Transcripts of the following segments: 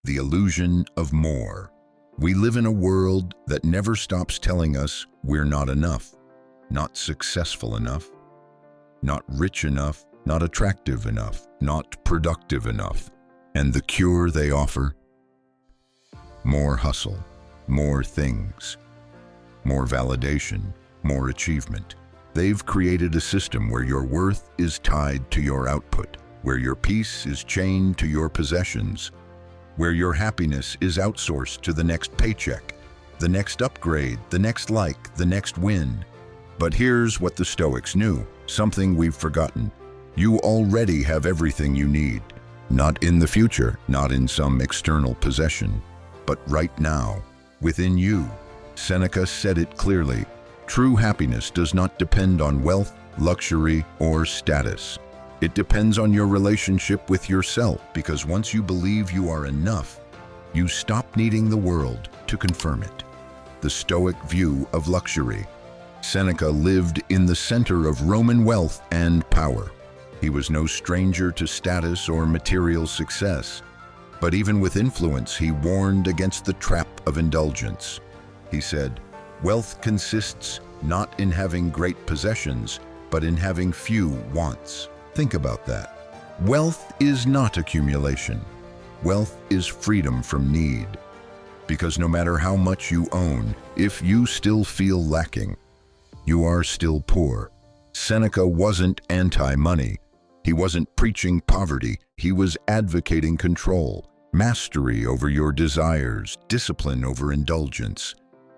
the illusion of more. We live in a world that never stops telling us we're not enough, not successful enough, not rich enough, not attractive enough, not productive enough. And the cure they offer? More hustle, more things, more validation, more achievement. They've created a system where your worth is tied to your output, where your peace is chained to your possessions, where your happiness is outsourced to the next paycheck, the next upgrade, the next like, the next win. But here's what the Stoics knew, something we've forgotten. You already have everything you need. Not in the future, not in some external possession, but right now, within you. Seneca said it clearly. True happiness does not depend on wealth, luxury, or status. It depends on your relationship with yourself, because once you believe you are enough, you stop needing the world to confirm it. The Stoic view of luxury. Seneca lived in the center of Roman wealth and power. He was no stranger to status or material success, but even with influence, he warned against the trap of indulgence. He said, "Wealth consists not in having great possessions, but in having few wants." Think about that. Wealth is not accumulation. Wealth is freedom from need. Because no matter how much you own, if you still feel lacking, you are still poor. Seneca wasn't anti-money. He wasn't preaching poverty. He was advocating control, mastery over your desires, discipline over indulgence.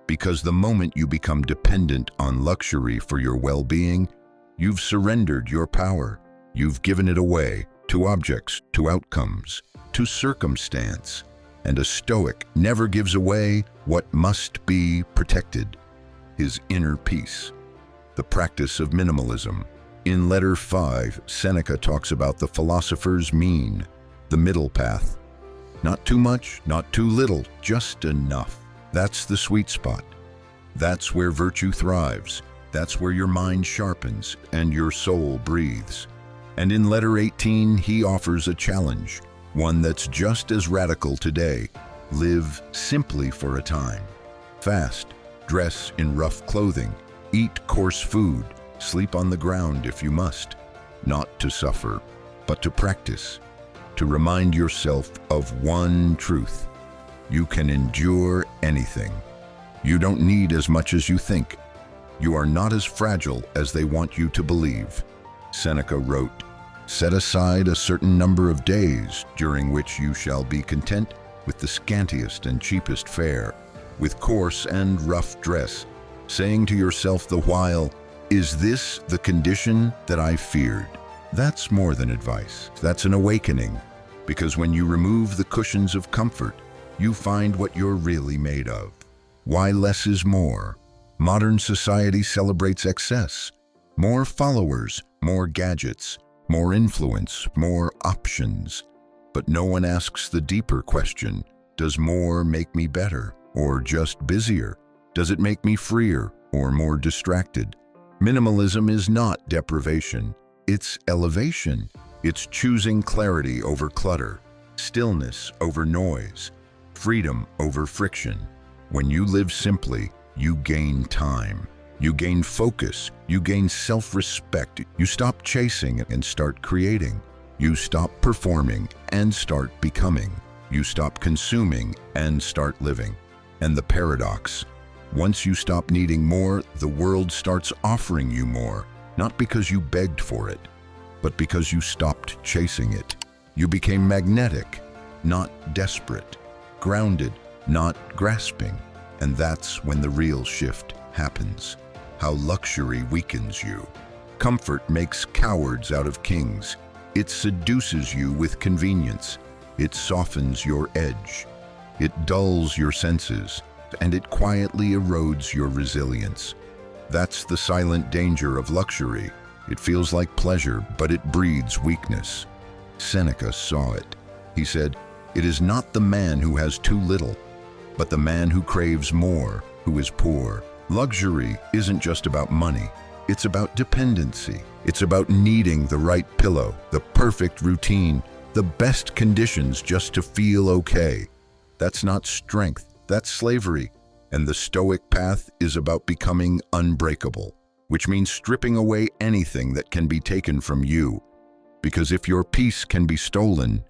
Because the moment you become dependent on luxury for your well-being, you've surrendered your power. You've given it away to objects, to outcomes, to circumstance. And a Stoic never gives away what must be protected: his inner peace. The practice of minimalism. In Letter 5, Seneca talks about the philosopher's mean, the middle path. Not too much, not too little, just enough. That's the sweet spot. That's where virtue thrives. That's where your mind sharpens and your soul breathes. And in Letter 18, he offers a challenge, one that's just as radical today. Live simply for a time. Fast, dress in rough clothing, eat coarse food, sleep on the ground if you must. Not to suffer, but to practice. To remind yourself of one truth. You can endure anything. You don't need as much as you think. You are not as fragile as they want you to believe. Seneca wrote, "Set aside a certain number of days during which you shall be content with the scantiest and cheapest fare, with coarse and rough dress, saying to yourself the while, 'Is this the condition that I feared?'" That's more than advice. That's an awakening, because when you remove the cushions of comfort, you find what you're really made of. Why less is more? Modern society celebrates excess. More followers, more gadgets, more influence, more options. But no one asks the deeper question, does more make me better or just busier? Does it make me freer or more distracted? Minimalism is not deprivation, it's elevation. It's choosing clarity over clutter, stillness over noise, freedom over friction. When you live simply, you gain time. You gain focus. You gain self-respect. You stop chasing and start creating. You stop performing and start becoming. You stop consuming and start living. And the paradox: once you stop needing more, the world starts offering you more, not because you begged for it, but because you stopped chasing it. You became magnetic, not desperate, grounded, not grasping. And that's when the real shift happens. How luxury weakens you. Comfort makes cowards out of kings. It seduces you with convenience. It softens your edge. It dulls your senses, and it quietly erodes your resilience. That's the silent danger of luxury. It feels like pleasure, but it breeds weakness. Seneca saw it. He said, "It is not the man who has too little, but the man who craves more, who is poor." Luxury isn't just about money. It's about dependency. It's about needing the right pillow, the perfect routine, the best conditions just to feel okay. That's not strength, that's slavery. And the Stoic path is about becoming unbreakable, which means stripping away anything that can be taken from you. Because if your peace can be stolen,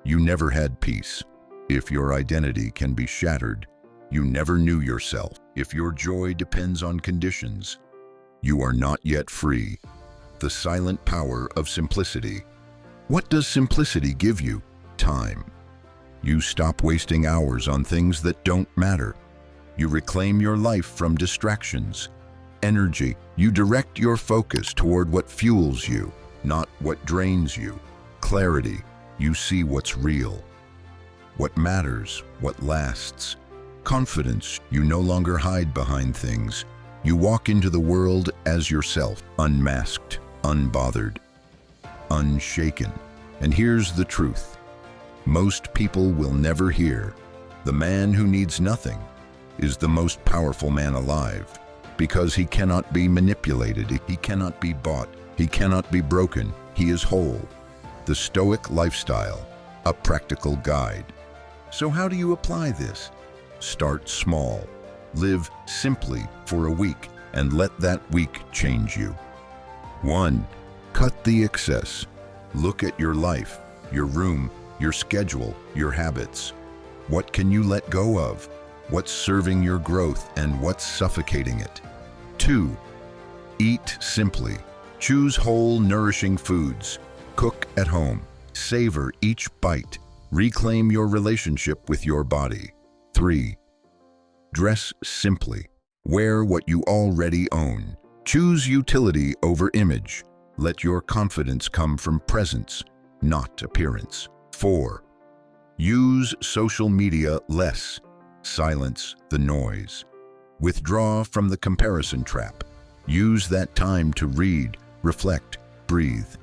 you never had peace. If your identity can be shattered, you never knew yourself. If your joy depends on conditions, you are not yet free. The silent power of simplicity. What does simplicity give you? Time. You stop wasting hours on things that don't matter. You reclaim your life from distractions. Energy. You direct your focus toward what fuels you, not what drains you. Clarity. You see what's real, what matters, what lasts. Confidence. You no longer hide behind things. You walk into the world as yourself, unmasked, unbothered, unshaken. And here's the truth. Most people will never hear. The man who needs nothing is the most powerful man alive, because he cannot be manipulated, he cannot be bought, he cannot be broken, he is whole. The Stoic lifestyle, a practical guide. So how do you apply this? Start small. Live simply for a week and let that week change you. 1. Cut the excess. Look at your life, your room, your schedule, your habits. What can you let go of? What's serving your growth and what's suffocating it? 2. Eat simply. Choose whole, nourishing foods. Cook at home. Savor each bite. Reclaim your relationship with your body. 3. Dress simply. Wear what you already own. Choose utility over image. Let your confidence come from presence, not appearance. 4. Use social media less. Silence the noise. Withdraw from the comparison trap. Use that time to read, reflect, breathe.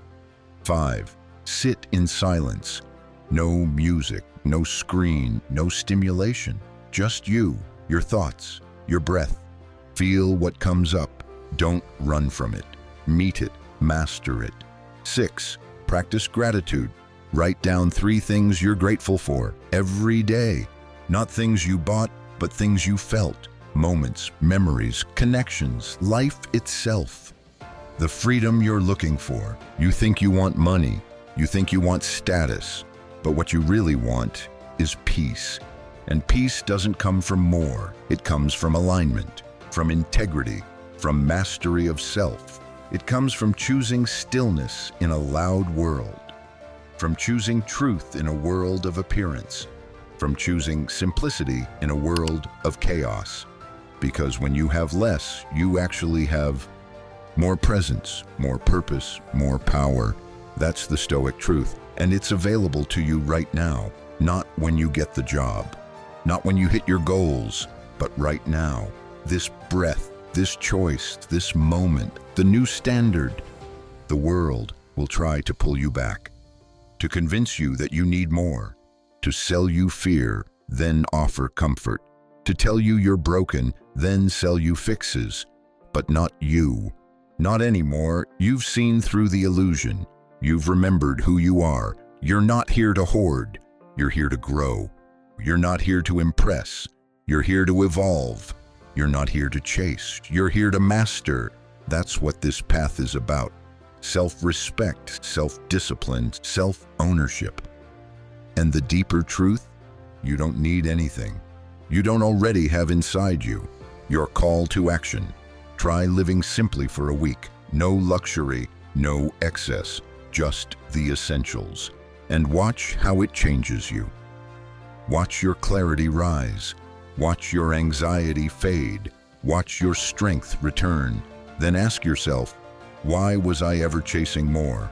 5. Sit in silence. No music, no screen, no stimulation. Just you, your thoughts, your breath. Feel what comes up. Don't run from it. Meet it. Master it. 6. Practice gratitude. Write down 3 things you're grateful for every day. Not things you bought, but things you felt. Moments, memories, connections, life itself. The freedom you're looking for. You think you want money. You think you want status. But what you really want is peace. And peace doesn't come from more. It comes from alignment, from integrity, from mastery of self. It comes from choosing stillness in a loud world, from choosing truth in a world of appearance, from choosing simplicity in a world of chaos. Because when you have less, you actually have more presence, more purpose, more power. That's the Stoic truth, and it's available to you right now, not when you get the job, not when you hit your goals, but right now. This breath, this choice, this moment, the new standard. The world will try to pull you back, to convince you that you need more, to sell you fear, then offer comfort, to tell you you're broken, then sell you fixes. But not you. Not anymore. You've seen through the illusion. You've remembered who you are. You're not here to hoard. You're here to grow. You're not here to impress. You're here to evolve. You're not here to chase. You're here to master. That's what this path is about. Self-respect, self-discipline, self-ownership. And the deeper truth, you don't need anything. You don't already have inside you your call to action. Try living simply for a week. No luxury, no excess, just the essentials. And watch how it changes you. Watch your clarity rise. Watch your anxiety fade. Watch your strength return. Then ask yourself, why was I ever chasing more?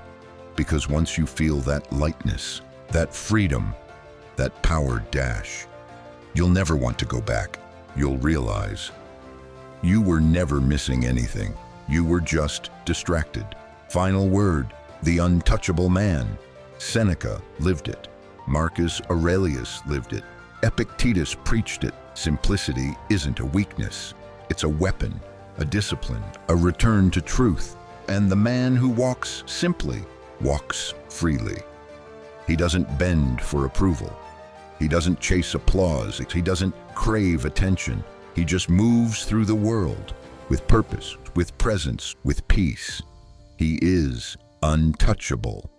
Because once you feel that lightness, that freedom, that power dash, you'll never want to go back. You'll realize you were never missing anything. You were just distracted. Final word, the untouchable man. Seneca lived it. Marcus Aurelius lived it. Epictetus preached it. Simplicity isn't a weakness. It's a weapon, a discipline, a return to truth. And the man who walks simply walks freely. He doesn't bend for approval. He doesn't chase applause. He doesn't crave attention. He just moves through the world with purpose, with presence, with peace. He is untouchable.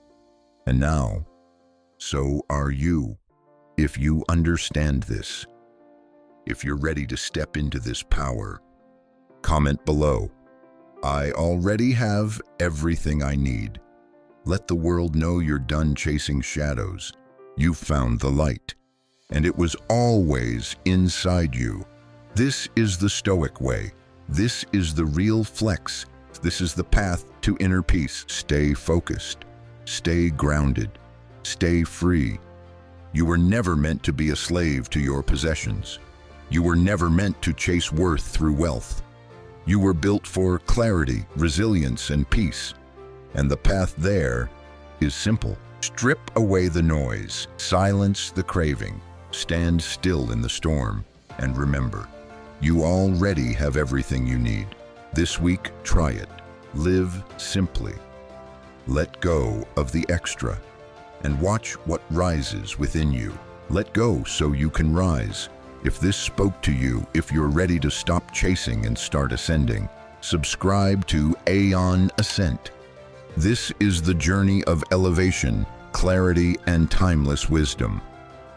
And now, so are you. If you understand this, if you're ready to step into this power, comment below. I already have everything I need. Let the world know you're done chasing shadows. You've found the light, and it was always inside you. This is the Stoic way. This is the real flex. This is the path to inner peace. Stay focused. Stay grounded. Stay free. You were never meant to be a slave to your possessions. You were never meant to chase worth through wealth. You were built for clarity, resilience, and peace. And the path there is simple. Strip away the noise, silence the craving, stand still in the storm, and remember, you already have everything you need. This week, try it. Live simply. Let go of the extra, and watch what rises within you. Let go so you can rise. If this spoke to you, if you're ready to stop chasing and start ascending, subscribe to Aeon Ascent. This is the journey of elevation, clarity, and timeless wisdom.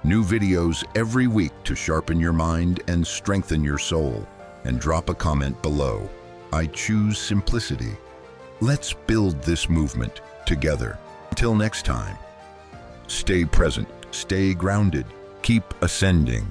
New videos every week to sharpen your mind and strengthen your soul. And drop a comment below. I choose simplicity. Let's build this movement together. Until next time, stay present, stay grounded, keep ascending.